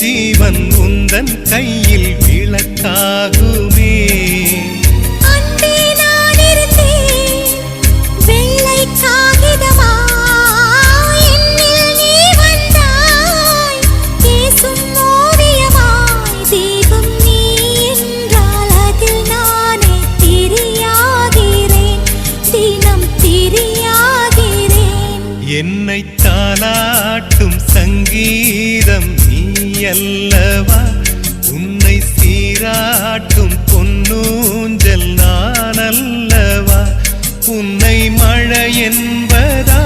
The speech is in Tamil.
ஜீவன் உந்தன் கையில் விளக்காகுமே. அன்பே நான் இருந்தேன் வெள்ளை காகிதமாய், என்னில் நீ வந்தாய் பேசும் ஓவியமாய். தீபம் நீ என்றால் அதில் நானே திரியாகிறேன், தினம் திரியாகிறேன். என்னை தாலாட்டும் சங்கீதம் அல்லவா, உன்னை சீராட்டும் பொன்னூஞ்சல் நான் அல்லவா. உன்னை மழை என்பதா